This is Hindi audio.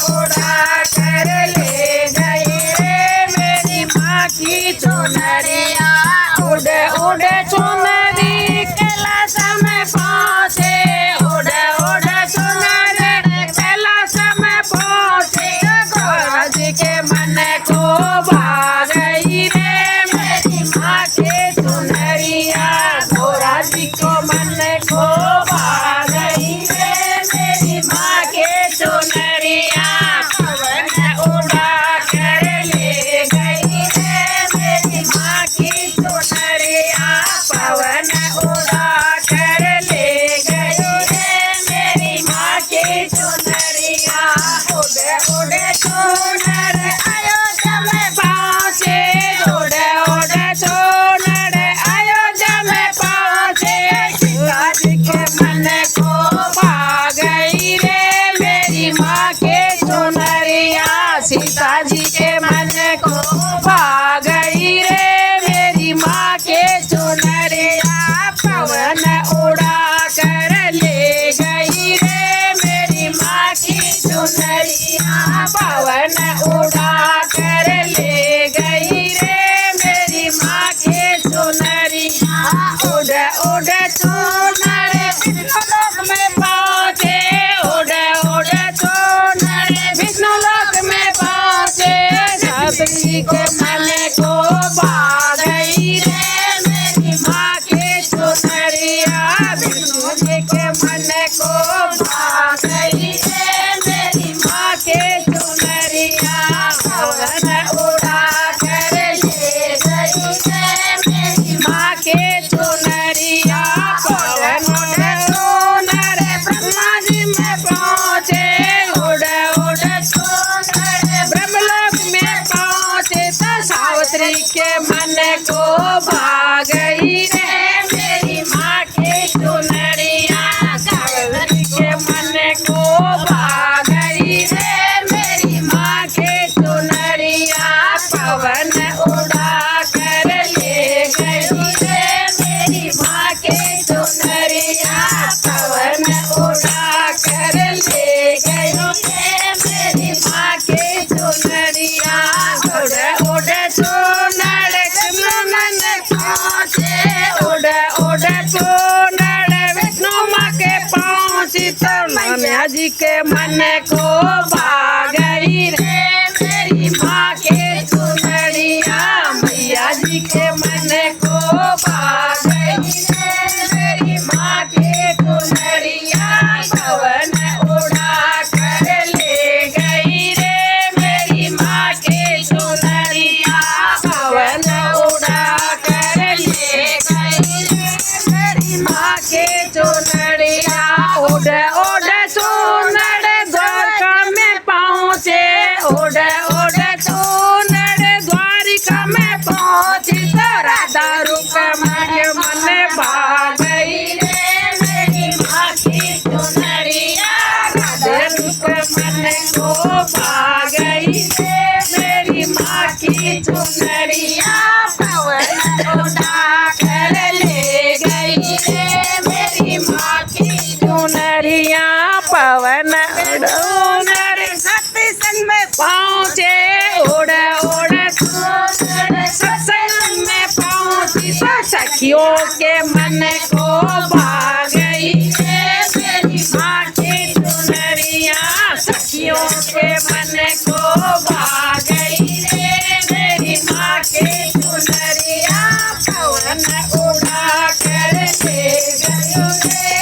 उड़ा कर ले गई रे मेरी माँ की चुनरिया। उड़ उड़ चुनरी कैलाश में पहुँचे, उड़ उड़ चुनरी कैलाश में पहुँचे। गौरा जी के मन को भा गई रे मेरी माँ की चुनरिया। गौरा जी को मन को भा गई रे मेरी माँ की चुनरिया। पवन उड़ा कर ले गई रे मेरी माँ की चुनरिया। पवन उड़ा कर ले गई रे मेरी माँ की चुनरिया। उड़े उड़े चुनर अयोध्या में पहुँचे, उड़े उड़े चुनर अयोध्या में पहुँचे। सीता जी के मन को भा गई रे मेरी माँ के चुनरिया। सीता जी के मन को भा गई रे मेरी माँ के चुनरिया। पवन उड़ा कर ले गई रे मेरी माँ की चुनरिया। पवन उड़ा कर ले गई रे मेरी माँ की चुनरिया। उड़ उड़ चुनर विष्णु लोक में पहुँचे, उड़ उड़ चुनर विष्णु लोक में पहुँचे। सबरी के मन को भा गई रे मेरी माँ की चुनरिया। विष्णु जी के मन को भा गई रे मेरी माँ की चुनरिया। पवन उड़ा कर ले गई रे मेरी माँ की चुनरिया। पवन उड़ चुनर ब्रह्मा जी में पहुँचे, उड़ उड़ चुनर ब्रह्मलोक में पहुँचे। तो सावित्री के मन को भा गई रे मेरी माँ की चुनरिया। सावित्री के मन को भा गई रे मेरी माँ की चुनरिया। पवन उड़ा कर ले गई रे मेरी माँ की चुनरिया। पवन उड़ा कर ले गई रे मेरी माँ की चुनरिया। उड़ उड़ चुनर कृष्ण पहुँचे, उड़ उड़ चुनर विष्णु माँ के पहुँची। तो मैया जी के मन को भा गई रे मेरी माँ की चुनरिया। मैया जी के मन को भा गई रे मेरी माँ की चुनरिया। पवन उड़ा कर ले गई रे मेरी माँ की चुनरिया। पवन उड़ा कर ले गई रे मेरी माँ की चुनरिया। उड़ उड़ चुनर द्वारका में पहुँचे, उड़ उड़ चुनर द्वारिका में पहुँची। तो राधा रुक्मणी मन भा गई रे मेरी माँ की चुनरिया। राधा रुक्मणी को भा गई रे मेरी माँ की चुनरिया। पवन उड़ा कर ले गई रे मेरी माँ की चुनरिया। पवन उड़ सत्संग में पहुँचे, उड़ उड़ चुनर सत्संग में पहुँची। सखियों के मन को भा गई रे मेरी माँ की चुनरिया। सखियों के मन को भा गई रे मेरी माँ की चुनरिया। पवन उड़ा कर ले गई रे